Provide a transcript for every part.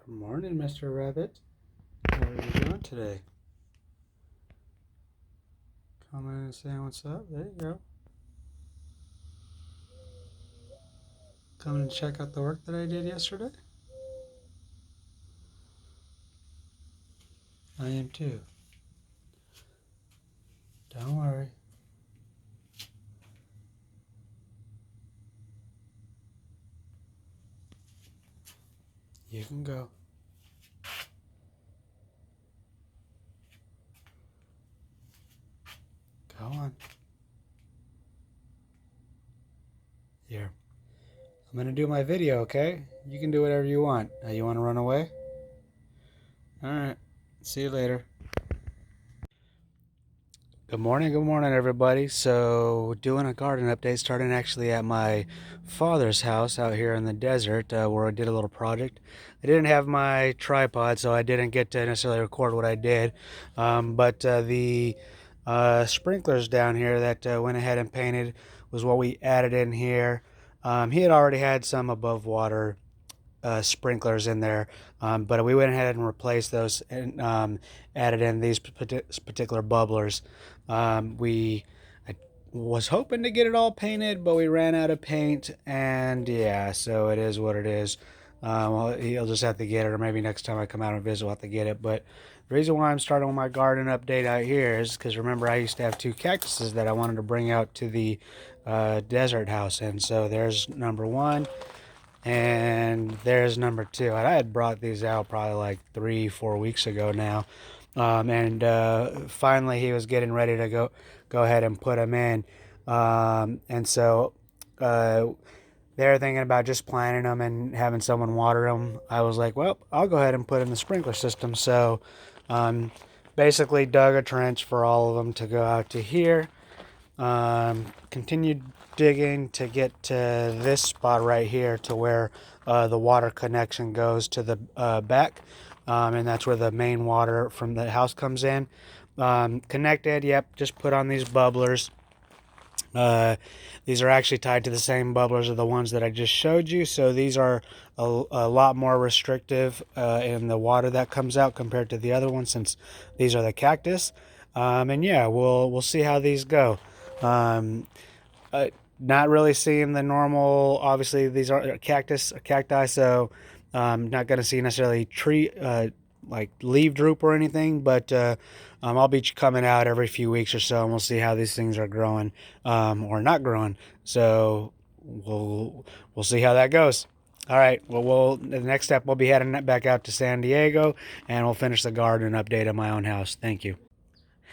Good morning, Mr. Rabbit. How are you doing today? Come in and say what's up. There you go. Coming to check out the work that I did yesterday? I am too. Don't worry. You can go. Go on. Here. I'm going to do my video, okay? You can do whatever you want. You want to run away? Alright. See you later. Good morning, everybody. So, doing a garden update, starting actually at my father's house out here in the desert, where I did a little project. I didn't have my tripod, so I didn't get to necessarily record what I did. But the sprinklers down here that went ahead and painted was what we added in here. He had already had some above water sprinklers in there, but we went ahead and replaced those and added in these particular bubblers. I was hoping to get it all painted, but we ran out of paint, and yeah, so it is what it is. Well, he'll just have to get it, or maybe next time I come out and visit, we'll have to get it. But the reason why I'm starting with my garden update out here is because remember I used to have 2 cactuses that I wanted to bring out to the desert house, and so there's number 1. And there's number 2. And I had brought these out probably like 3-4 weeks ago now. And finally he was getting ready to go ahead and put them in. And so they're thinking about just planting them and having someone water them. I was like, well, I'll go ahead and put in the sprinkler system. So basically dug a trench for all of them to go out to here. Continued digging to get to this spot right here to where the water connection goes to the back, and that's where the main water from the house comes in. Connected, yep, just put on these bubblers. These are actually tied to the same bubblers as the ones that I just showed you, so these are a lot more restrictive in the water that comes out compared to the other ones, since these are the cactus. And yeah, we'll see how these go. Not really seeing the normal, obviously these are cacti, so not going to see necessarily tree like leaf droop or anything, but I'll be coming out every few weeks or so, and we'll see how these things are growing or not growing. So we'll see how that goes. All right, well, the next step, we'll be heading back out to San Diego, and we'll finish the garden update at my own house. Thank you.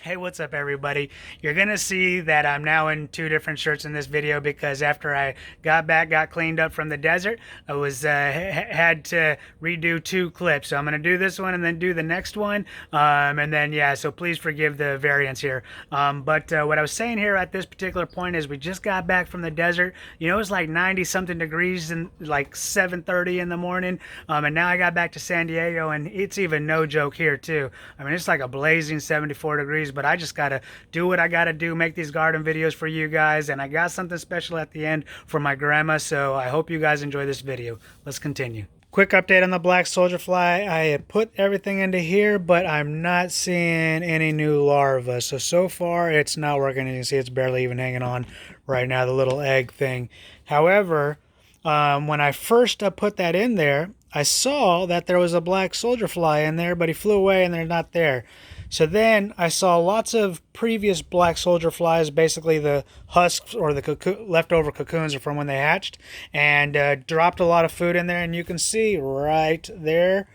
Hey, what's up, everybody? You're gonna see that I'm now in 2 different shirts in this video because after I got cleaned up from the desert, I was had to redo 2 clips. So I'm gonna do this one and then do the next one, and then yeah. So please forgive the variance here. But what I was saying here at this particular point is we just got back from the desert. You know, it's like 90 something degrees and like 7:30 in the morning, and now I got back to San Diego, and it's even no joke here too. I mean, it's like a blazing 74 degrees. But I just gotta do what I gotta do, make these garden videos for you guys, and I got something special at the end for my grandma, so I hope you guys enjoy this video. Let's continue. Quick update on the black soldier fly. I put everything into here, but I'm not seeing any new larvae. So far it's not working. You can see it's barely even hanging on right now, the little egg thing. However, when I first put that in there, I saw that there was a black soldier fly in there, but he flew away and they're not there. So then I saw lots of previous black soldier flies, basically the husks or the leftover cocoons are from when they hatched, and dropped a lot of food in there. And you can see right there,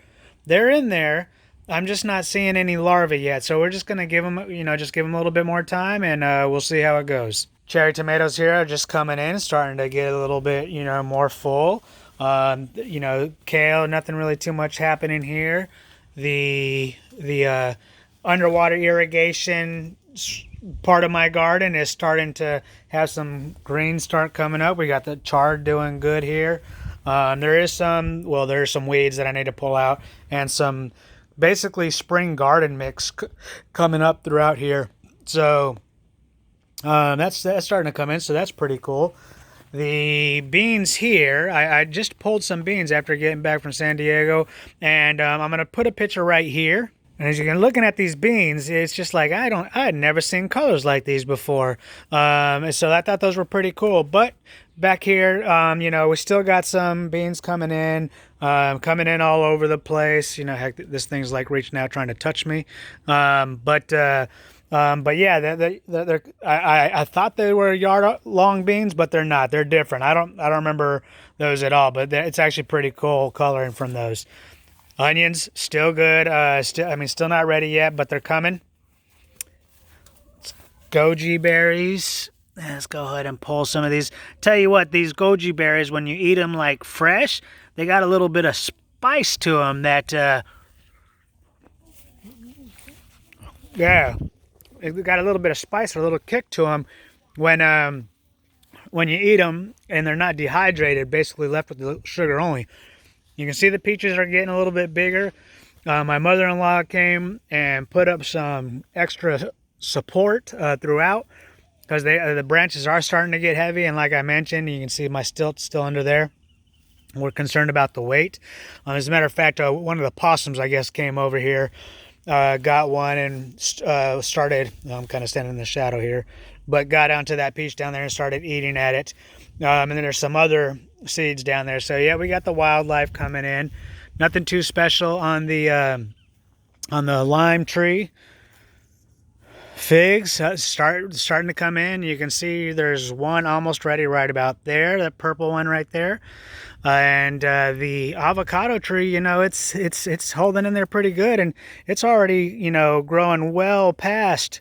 they're in there. I'm just not seeing any larvae yet. So we're just going to give them, just give them a little bit more time, and we'll see how it goes. Cherry tomatoes here are just coming in, starting to get a little bit, more full. Kale, nothing really too much happening here. The underwater irrigation part of my garden is starting to have some greens start coming up. We got the chard doing good here. There's some weeds that I need to pull out, and some basically spring garden mix coming up throughout here. So that's starting to come in, so that's pretty cool. The beans here, I just pulled some beans after getting back from San Diego, and I'm gonna put a picture right here. And as you can looking at these beans, it's just like I had never seen colors like these before. And so I thought those were pretty cool. But back here, you know, we still got some beans coming in all over the place. You know, heck, this thing's like reaching out trying to touch me. But yeah, I thought they were yard long beans, but they're not. They're different. I don't remember those at all. But it's actually pretty cool coloring from those. Onions, still good. Still not ready yet, but they're coming. Goji berries. Let's go ahead and pull some of these. Tell you what, these goji berries, when you eat them like fresh, they got a little bit of spice to them that, yeah, they got a little bit of spice, or a little kick to them when you eat them and they're not dehydrated, basically left with the sugar only. You can see the peaches are getting a little bit bigger. My mother-in-law came and put up some extra support throughout because the branches are starting to get heavy. And like I mentioned, you can see my stilts still under there. We're concerned about the weight. As a matter of fact, one of the possums, I guess, came over here, got one and started, I'm kind of standing in the shadow here, but got onto that peach down there and started eating at it. And then there's some other seeds down there. So yeah, we got the wildlife coming in. Nothing too special on the lime tree. Figs starting to come in. You can see there's one almost ready right about there, that purple one right there. And the avocado tree, you know, it's holding in there pretty good, and it's already, you know, growing well past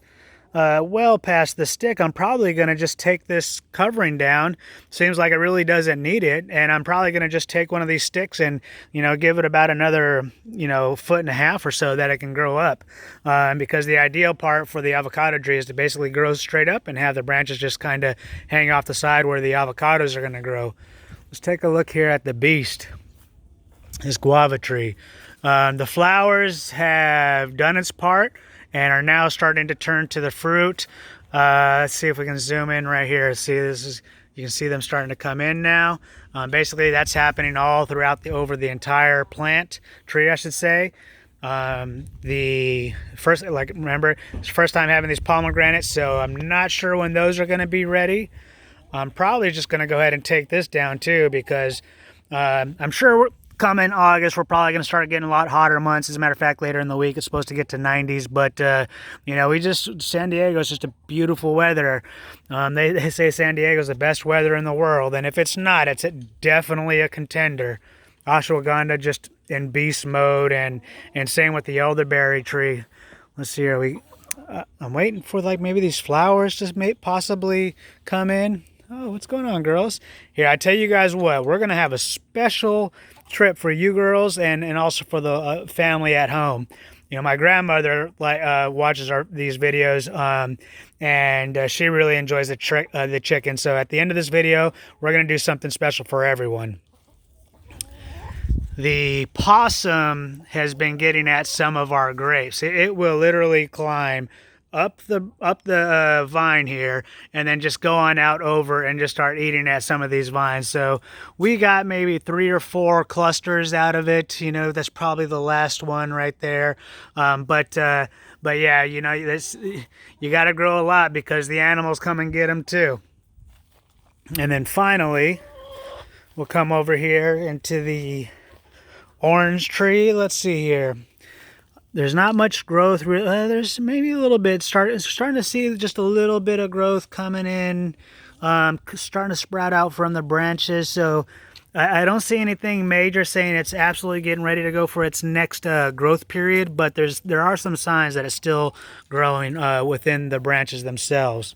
the stick. I'm probably going to just take this covering down. Seems like it really doesn't need it. And I'm probably going to just take one of these sticks and, you know, give it about another, you know, 1.5 feet or so that it can grow up. Because the ideal part for the avocado tree is to basically grow straight up and have the branches just kind of hang off the side where the avocados are going to grow. Let's take a look here at the beast, this guava tree. The flowers have done its part and are now starting to turn to the fruit. Let's see if we can zoom in right here. See, you can see them starting to come in now. Basically, that's happening all throughout over the entire tree, I should say. The first, like, remember, it's the first time having these pomegranates, so I'm not sure when those are going to be ready. I'm probably just going to go ahead and take this down too, because I'm sure coming August, we're probably going to start getting a lot hotter months. As a matter of fact, later in the week, it's supposed to get to 90s. But, you know, San Diego is just a beautiful weather. They say San Diego is the best weather in the world. And if it's not, it's definitely a contender. Ashwagandha just in beast mode, and same with the elderberry tree. Let's see here. I'm waiting for like maybe these flowers to possibly come in. Oh, what's going on, girls? Here, I tell you guys what, we're going to have a special trip for you girls and also for the family at home. You know, my grandmother watches these videos, and she really enjoys the chicken. So at the end of this video, we're going to do something special for everyone. The possum has been getting at some of our grapes. It will literally climb up the vine here and then just go on out over and just start eating at some of these vines. So we got maybe 3 or 4 clusters out of it. You know, that's probably the last one right there. But yeah, you know, you got to grow a lot because the animals come and get them too. And then finally, we'll come over here into the orange tree. Let's see here. There's not much growth. There's maybe a little bit. Starting to see just a little bit of growth coming in, starting to sprout out from the branches. So I don't see anything major saying it's absolutely getting ready to go for its next growth period. But there are some signs that it's still growing within the branches themselves.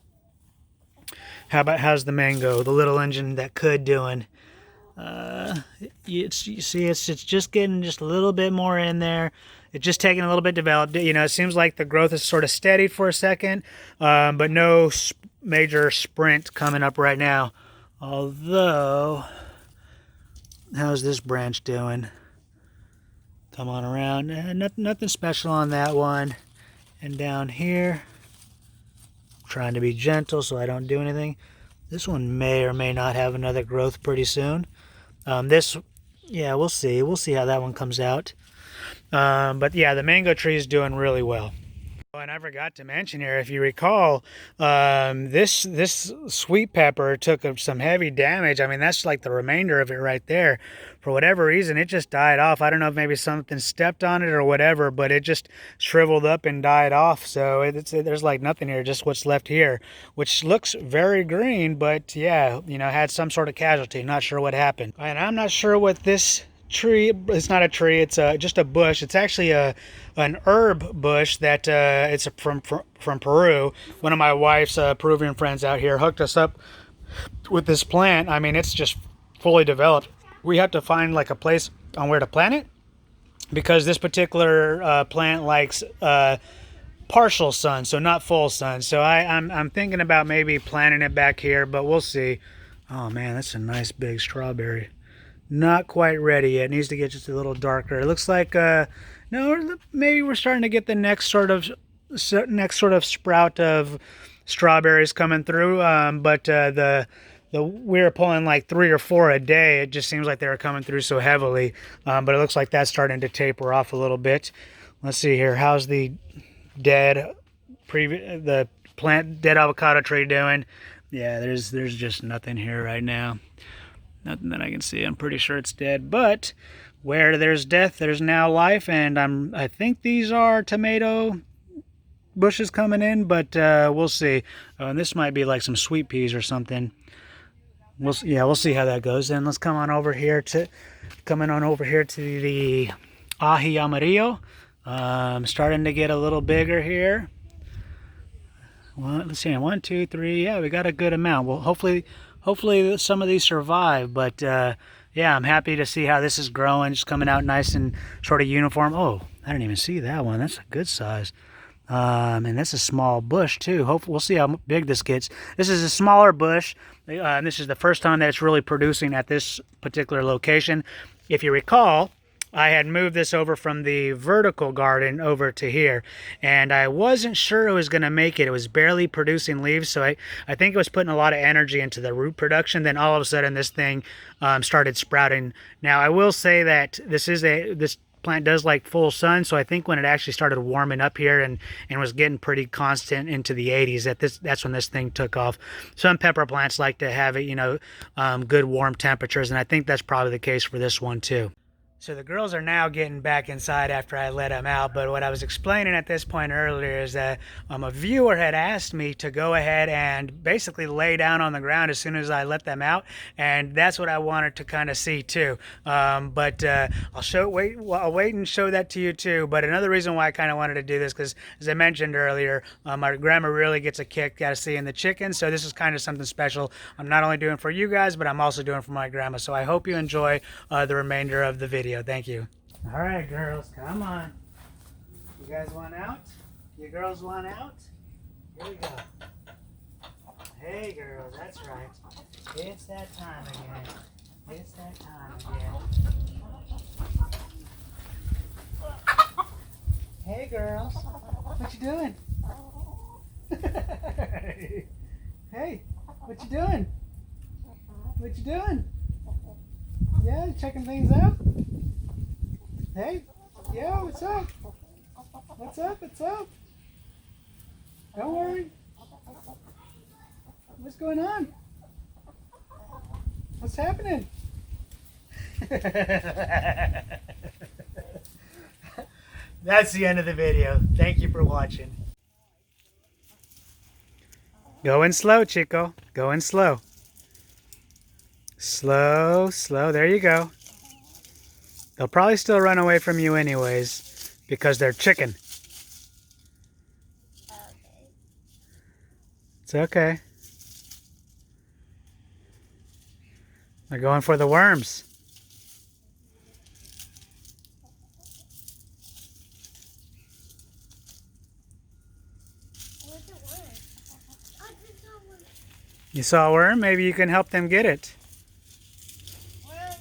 How's the mango, the little engine that could doing? You see, it's just getting just a little bit more in there. It's just taking a little bit to develop. You know, it seems like the growth is sort of steady for a second, but no major sprint coming up right now. Although, how's this branch doing? Come on around. Nothing special on that one. And down here, trying to be gentle so I don't do anything. This one may or may not have another growth pretty soon. This, yeah, we'll see. We'll see how that one comes out. But yeah, the mango tree is doing really well. Oh, and I forgot to mention here, if you recall, this sweet pepper took some heavy damage. I mean, that's like the remainder of it right there. For whatever reason, it just died off. I don't know if maybe something stepped on it or whatever, but it just shriveled up and died off. So there's like nothing here, just what's left here, which looks very green, but yeah, you know, had some sort of casualty. Not sure what happened. And I'm not sure what this tree, it's not a tree, it's just a bush. It's actually an herb bush that it's from Peru. One of my wife's Peruvian friends out here hooked us up with this plant. I mean, it's just fully developed. We have to find like a place on where to plant it, because this particular plant likes partial sun, so not full sun. So I'm thinking about maybe planting it back here, but we'll see. Oh man, that's a nice big strawberry. Not quite ready yet. It needs to get just a little darker. It looks like no, maybe we're starting to get the next sort of sprout of strawberries coming through. But we were pulling like 3 or 4 a day. It just seems like they were coming through so heavily. But it looks like that's starting to taper off a little bit. Let's see here. How's the dead the plant dead avocado tree doing? Yeah, there's just nothing here right now. Nothing that I can see. I'm pretty sure it's dead, but where there's death, there's now life, and I think these are tomato bushes coming in, but we'll see. And this might be like some sweet peas or something. We'll see how that goes. Then let's come on over here to the ají amarillo. Starting to get a little bigger here. Well, let's see, 1, 2, 3. Yeah, we got a good amount. Well, hopefully some of these survive. But yeah, I'm happy to see how this is growing. Just coming out nice and sort of uniform. Oh, I didn't even see that one. That's a good size. And that's a small bush too. Hopefully, we'll see how big this gets. This is a smaller bush. And this is the first time that it's really producing at this particular location. If you recall, I had moved this over from the vertical garden over to here, and I wasn't sure it was going to make it. It was barely producing leaves, so I think it was putting a lot of energy into the root production. Then all of a sudden this thing started sprouting. Now I will say that this plant does like full sun, so I think when it actually started warming up here and was getting pretty constant into the 80s, that's when this thing took off. Some pepper plants like to have it, you know, good warm temperatures, and I think that's probably the case for this one too. So the girls are now getting back inside after I let them out, but what I was explaining at this point earlier is that a viewer had asked me to go ahead and basically lay down on the ground as soon as I let them out, and that's what I wanted to kind of see too. But I'll wait and show that to you too. But another reason why I kind of wanted to do this, because as I mentioned earlier, my grandma really gets a kick out of seeing the chickens, so this is kind of something special I'm not only doing for you guys, but I'm also doing for my grandma. So I hope you enjoy the remainder of the video. Thank you. All right, girls, come on. You guys want out? You girls want out? Here we go. Hey, girls, that's right. It's that time again. It's that time again. Hey, girls. What you doing? Hey, what you doing? What you doing? Yeah, you checking things out? Hey, yeah, what's up? What's up? What's up? Don't worry. What's going on? What's happening? That's the end of the video. Thank you for watching. Going slow, Chico. Going slow. Slow, slow. There you go. They'll probably still run away from you anyways, because they're chicken. Okay. It's okay. They're going for the worms. Where's the worm? I just saw one. You saw a worm? Maybe you can help them get it. Where?